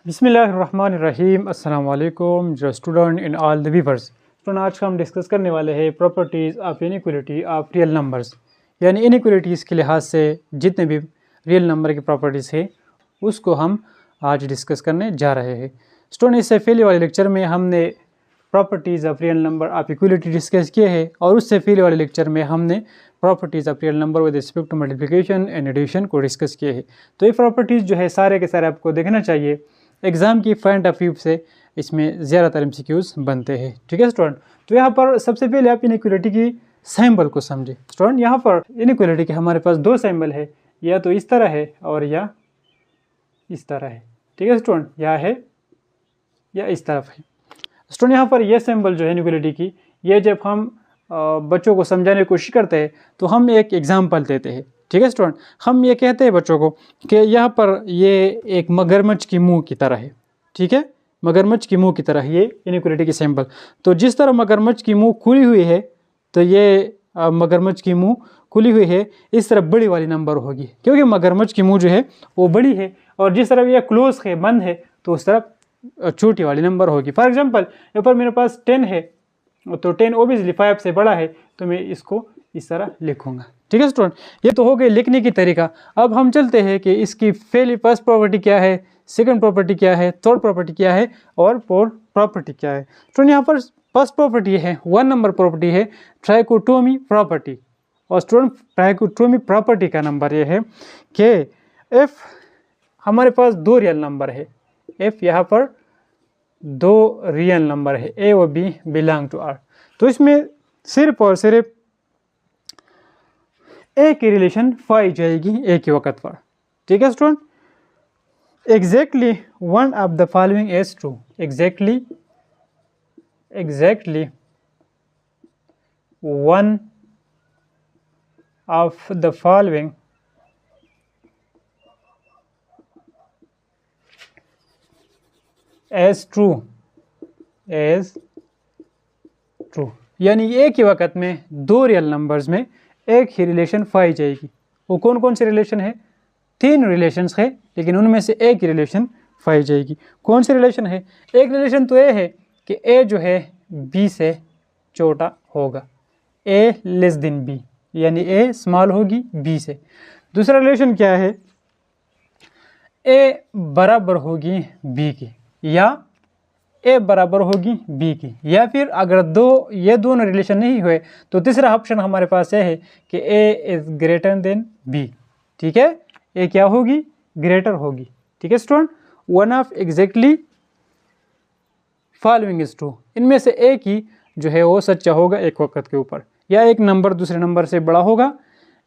बिस्मिल्लाहिर्रहमानिर्रहीम अस्सलाम वालेकुम student in all the viewers. Student आज हम डिस्कस करने वाले हैं properties of inequality of real numbers, यानी इनइक्वालिटीज़ के लिहाज से जितने भी रियल नंबर की प्रॉपर्टीज़ है उसको हम आज डिस्कस करने जा रहे हैं। स्टूडेंट इससे पहले वाले लेक्चर में हमने properties of real number of equality discuss किए हैं और उससे पहले वाले लेक्चर में हमने properties of real number with respect to multiplication and addition को डिस्कस किए हैं। तो ये प्रॉपर्टीज़ जो है सारे के सारे आपको देखना चाहिए, एग्ज़ाम की पॉइंट ऑफ व्यू से इसमें ज़्यादातर एमसीक्यूज़ बनते हैं। ठीक है स्टूडेंट, तो यहाँ पर सबसे पहले आप इनइक्वालिटी की सिंबल को समझे। स्टूडेंट यहाँ पर इनइक्वालिटी के हमारे पास दो सिंबल है, या तो इस तरह है और या इस तरह है। ठीक है स्टूडेंट, या है या इस तरफ है। स्टूडेंट यहाँ पर यह सिंबल जो है इनइक्वालिटी की, ये जब हम बच्चों को समझाने की कोशिश करते हैं तो हम एक एग्जाम्पल देते हैं। ठीक है स्टूडेंट, हम ये कहते हैं बच्चों को कि यहाँ पर ये एक मगरमच्छ की मुंह की तरह है। ठीक है, मगरमच्छ की मुंह की तरह ये इनइक्वालिटी की सिंबल। तो जिस तरह मगरमच्छ की मुंह खुली हुई है तो ये मगरमच्छ की मुंह खुली हुई है, इस तरह बड़ी वाली नंबर होगी, क्योंकि मगरमच्छ की मुंह जो है वो बड़ी है, और जिस तरह ये क्लोज है, बंद है, तो उस तरफ छोटी वाली नंबर होगी। फॉर एग्जाम्पल यहाँ पर मेरे पास 10 है, तो 10 ओबियसली 5 से बड़ा है, तो मैं इसको इस तरह लिखूंगा। ठीक है स्टूडेंट, ये तो हो गई लिखने की तरीका। अब हम चलते हैं कि इसकी फर्स्ट प्रॉपर्टी क्या है, सेकंड प्रॉपर्टी क्या है, थर्ड प्रॉपर्टी क्या है और फोर्थ प्रॉपर्टी क्या है। स्टूडेंट यहाँ पर फर्स्ट प्रॉपर्टी है, 1 नंबर प्रॉपर्टी है ट्राइकोटोमी प्रॉपर्टी। और स्टूडेंट ट्राइकोटोमी प्रॉपर्टी का नंबर ये है कि एफ हमारे पास दो रियल नंबर है, एफ यहाँ पर दो रियल नंबर है, ए और बी बिलोंग टू आर, तो इसमें सिर्फ और सिर्फ ए की रिलेशन पाई जाएगी ए के वक्त पर। ठीक है student, exactly one of the following is true, exactly one of the following is true, यानी एक ही वक्त में दो रियल नंबर्स में एक ही रिलेशन पाई जाएगी। वो कौन कौन से रिलेशन है? 3 रिलेशंस है, लेकिन उनमें से एक ही रिलेशन पाई जाएगी। कौन से रिलेशन है? एक रिलेशन तो ये है कि ए जो है बी से छोटा होगा, ए लेस देन बी, यानी ए स्मॉल होगी बी से। दूसरा रिलेशन क्या है? ए बराबर होगी बी की, या ए बराबर होगी बी की, या फिर अगर ये दोनों रिलेशन नहीं हुए तो तीसरा ऑप्शन हमारे पास यह है कि ए इज ग्रेटर देन बी। ठीक है, ए क्या होगी? ग्रेटर होगी। ठीक है student, one of exactly following is true, इनमें से एक ही जो है वो सच्चा होगा एक वक्त के ऊपर, या एक नंबर दूसरे नंबर से बड़ा होगा,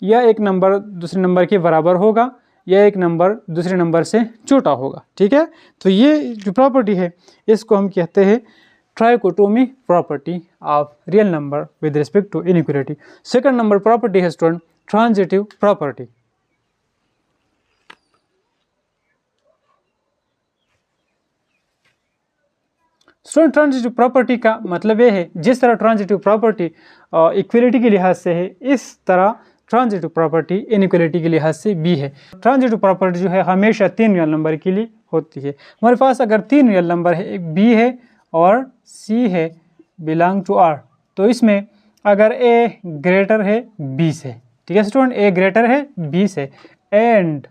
या एक नंबर दूसरे नंबर के बराबर होगा, या एक नंबर दूसरे नंबर से छोटा होगा। ठीक है, तो ये जो प्रॉपर्टी है इसको हम कहते हैं trichotomy property of real number with respect to inequality. Second number property है student transitive property. Student transitive property का मतलब ये है, जिस तरह ट्रांजिटिव प्रॉपर्टी इक्वलिटी के लिहाज से है, इस तरह ट्रांजिटिव प्रॉपर्टी इनइक्वालिटी के लिहाज से भी है। ट्रांजिटिव प्रॉपर्टी जो है हमेशा 3 रियल नंबर के लिए होती है। हमारे पास अगर 3 रियल नंबर है, एक बी है और सी है बिलोंग टू आर, तो इसमें अगर ए ग्रेटर है बी से, ठीक है स्टूडेंट, ए ग्रेटर है बी से एंड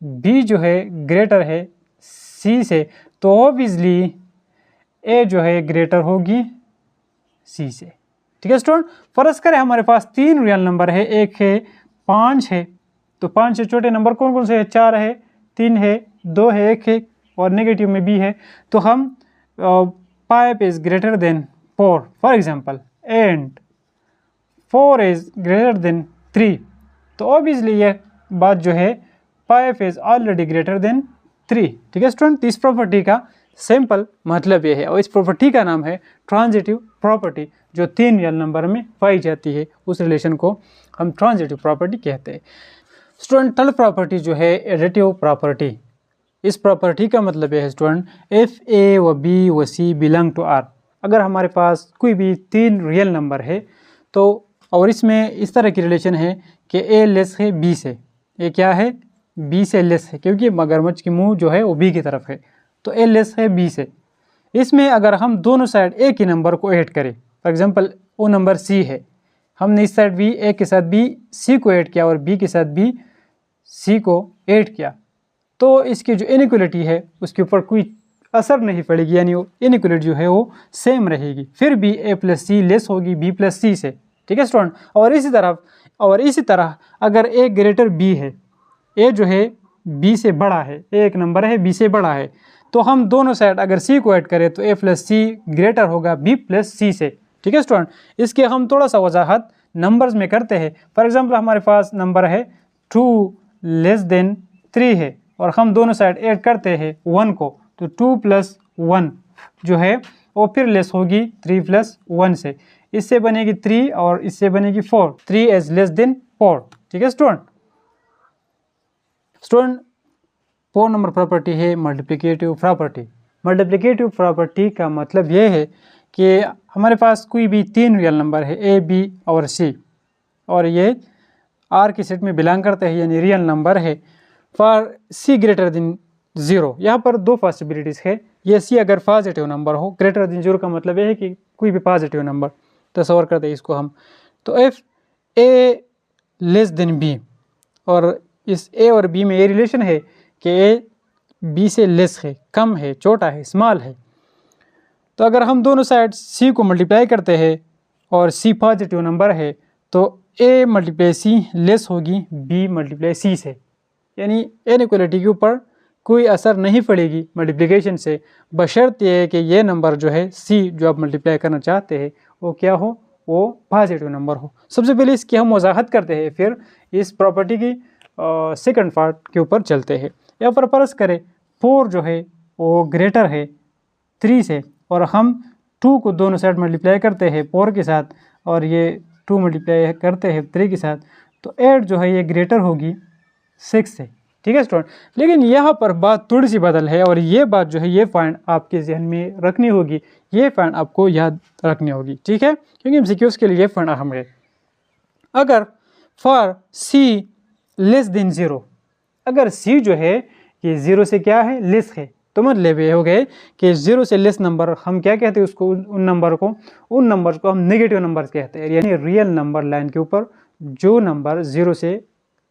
बी जो है ग्रेटर है सी से, तो ऑब्वियसली ए जो है ग्रेटर होगी सी से। ठीक है स्टूडेंट, फर्ज करें हमारे पास 3 रियल नंबर है, एक है 5 है, तो 5 से छोटे नंबर कौन कौन से है? 4 है, 3 है, 2 है, 1 है और नेगेटिव में भी है, तो हम 5 is greater than 4 for example, and 4 is greater than 3, तो ऑब्वियसली ये बात जो है 5 इज ऑलरेडी ग्रेटर देन 3। ठीक है स्टूडेंट, इस प्रॉपर्टी का सिंपल मतलब ये है, और इस प्रॉपर्टी का नाम है ट्रांजिटिव प्रॉपर्टी, जो 3 रियल नंबर में पाई जाती है, उस रिलेशन को हम ट्रांजिटिव प्रॉपर्टी कहते हैं। स्टूडेंट थर्ड प्रॉपर्टी जो है एडिटिव प्रॉपर्टी। इस प्रॉपर्टी का मतलब यह है स्टूडेंट, इफ ए व बी व सी बिलोंग टू आर, अगर हमारे पास कोई भी 3 रियल नंबर है तो, और इसमें इस तरह की रिलेशन है कि ए लेस है बी से, ए क्या है? बी से लेस है, क्योंकि मगरमच्छ की मुंह जो है वो बी की तरफ है, तो ए लेस है बी से। इसमें अगर हम दोनों साइड एक ही नंबर को ऐड करें, फॉर एग्जांपल वो नंबर सी है, हमने इस साइड भी ए के साथ भी सी को ऐड किया और बी के साथ भी सी को ऐड किया, तो इसकी जो इनइक्वालिटी है उसके ऊपर कोई असर नहीं पड़ेगी, यानी इनइक्वालिटी जो है वो सेम रहेगी। फिर भी ए प्लस सी लेस होगी बी प्लस सी से, ठीक है स्टूडेंट। और इसी तरह अगर ए ग्रेटर बी है, ए जो है बी से बड़ा है, ए एक नंबर है बी से बड़ा है, तो हम दोनों साइड अगर सी को ऐड करें तो ए प्लस सी ग्रेटर होगा बी प्लस सी से, ठीक है स्टूडेंट। इसके हम थोड़ा सा वजाहत नंबर्स में करते हैं। फॉर एग्जांपल हमारे पास नंबर है 2 लेस देन 3 है और हम दोनों साइड ऐड करते हैं 1 को, तो 2 प्लस 1 जो है वो फिर लेस होगी 3 प्लस 1 से, इससे बनेगी 3 और इससे बनेगी 4, 3 इज लेस देन 4, ठीक है स्टूडेंट। 4 नंबर प्रॉपर्टी है मल्टीप्लिकेटिव प्रॉपर्टी। मल्टीप्लिकेटिव प्रॉपर्टी का मतलब ये है कि हमारे पास कोई भी 3 रियल नंबर है ए बी और सी, और ये आर के सेट में बिलोंग करते हैं, यानी रियल नंबर है। फॉर सी ग्रेटर देन 0, यहाँ पर 2 पॉसिबिलिटीज़ है। ये सी अगर पॉजिटिव नंबर हो, ग्रेटर देन 0 का मतलब ये है कि कोई भी पॉजिटिव नंबर, तस्वर करते हैं इसको हम, तो if A less than B, और इस ए और बी में ये रिलेशन है कि ए बी से लेस है, कम है, छोटा है, स्मॉल है, तो अगर हम दोनों साइड सी को मल्टीप्लाई करते हैं और सी पॉजिटिव नंबर है तो ए मल्टीप्लाई सी लेस होगी बी मल्टीप्लाई सी से, यानी इनइक्वालिटी के ऊपर कोई असर नहीं पड़ेगी मल्टीप्लिकेशन से, बशर्ते ये है कि ये नंबर जो है सी जो आप मल्टीप्लाई करना चाहते हैं वो क्या हो, वो पॉजिटिव नंबर हो। सबसे पहले इसकी हम वजाहत करते हैं, फिर इस प्रॉपर्टी की सेकंड पार्ट के ऊपर चलते हैं। यहाँ पर फर्ज करें 4 जो है वो ग्रेटर है 3 से, और हम 2 को दोनों साइड मल्टीप्लाई करते हैं 4 के साथ, और ये 2 मल्टीप्लाई करते हैं 3 के साथ, तो 8 जो है ये ग्रेटर होगी 6 से, ठीक है स्टूडेंट। लेकिन यहाँ पर बात थोड़ी सी बदल है, और ये बात जो है ये पॉइंट आपके जहन में रखनी होगी, ये पॉइंट आपको याद रखनी होगी, ठीक है, क्योंकि एमसीक्यूज के लिए ये पॉइंट अहम है। अगर फॉर सी लेस देन 0, अगर सी जो है ये 0 से क्या है, लेस है, तो मतलब ये हो गए कि 0 से लेस नंबर हम क्या कहते हैं उसको, उन नंबर को हम नेगेटिव नंबर कहते हैं, यानी रियल नंबर लाइन के ऊपर जो नंबर 0 से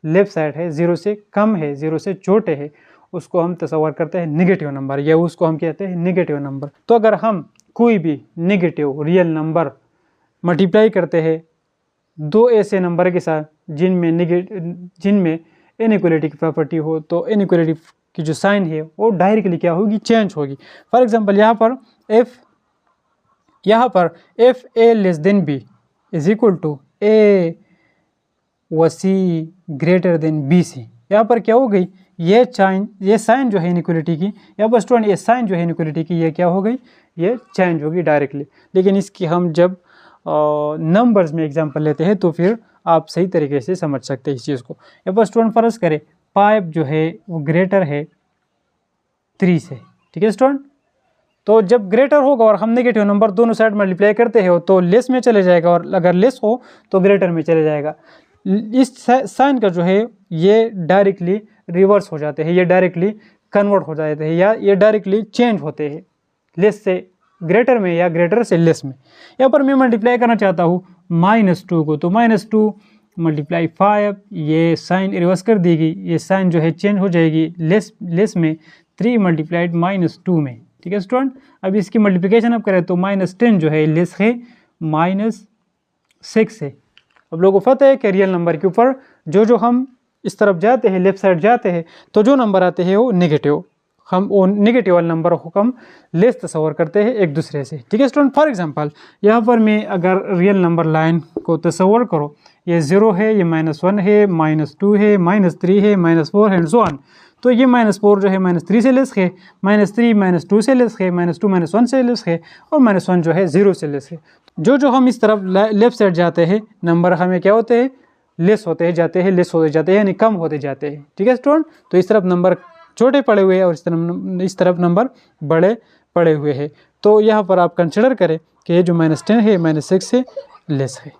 लेफ्ट साइड है, 0 से कम है, 0 से छोटे है, उसको हम तस्वर करते हैं नेगेटिव नंबर, या उसको हम कहते हैं नेगेटिव नंबर। तो अगर हम कोई भी नेगेटिव रियल नंबर मल्टीप्लाई करते हैं 2 ऐसे नंबर के साथ जिनमें इनइक्वालिटी की प्रॉपर्टी हो, तो इनइक्वालिटी की जो साइन है वो डायरेक्टली क्या होगी, चेंज होगी। फॉर एग्जांपल यहाँ पर if A less than B is equal to A व C greater than B C. यहाँ पर क्या हो गई, ये साइन जो है इनइक्वालिटी की, यहाँ पर स्टूडेंट ये साइन जो है इनइक्वालिटी की ये क्या हो गई, ये चेंज होगी डायरेक्टली। लेकिन इसकी हम जब नंबर्स में एग्जांपल लेते हैं तो फिर आप सही तरीके से समझ सकते हैं इस चीज़ को। यहाँ पर स्टूडेंट फर्ज करें 5 जो है वो ग्रेटर है 3 से, ठीक है स्टूडेंट। तो जब ग्रेटर होगा और हम नेगेटिव नंबर दोनों साइड मल्टीप्लाई करते हैं तो लेस में चले जाएगा, और अगर लेस हो तो ग्रेटर में चले जाएगा। इस साइन का जो है ये डायरेक्टली रिवर्स हो जाते हैं, ये डायरेक्टली कन्वर्ट हो जाते हैं, या ये डायरेक्टली चेंज होते हैं, लेस से ग्रेटर में या ग्रेटर से लेस में। यहाँ पर मैं मल्टीप्लाई करना चाहता हूँ -2 को, तो -2 मल्टीप्लाई 5, ये साइन रिवर्स कर देगी, ये साइन जो है चेंज हो जाएगी लेस में, 3 मल्टीप्लाइड -2 में, ठीक है स्टूडेंट। अब इसकी मल्टीप्लिकेशन अब करें तो -10 जो है लेस है -6 से। अब लोगों को पता है कि रियल नंबर के ऊपर जो हम इस तरफ जाते हैं, लेफ्ट साइड जाते हैं, तो जो नंबर आते हैं वो नेगेटिव, हम वो नेगेटिव वाले नंबर को हम लेस तस्वर करते हैं एक दूसरे से, ठीक है स्टूडेंट। फॉर एग्जांपल यहाँ पर मैं अगर रियल नंबर लाइन को तस्वर करो, ये 0 है, ये -1 है, -2 है, -3 है, -4 है, एंड सो ऑन। तो ये -4 जो है -3 से लेस है, -3 -2 से लेस है, -2 -1 से लेस है, और -1 जो है 0 से लेस है। जो हम इस तरफ लेफ्ट साइड जाते हैं नंबर हमें क्या होते हैं, लेस होते जाते हैं, लेस होते जाते हैं, यानी कम होते जाते हैं, ठीक है स्टूडेंट। तो इस तरफ नंबर छोटे पड़े हुए हैं और इस तरफ नंबर बड़े पड़े हुए हैं। तो यहाँ पर आप कंसिडर करें कि ये जो -10 है -6 से लेस है।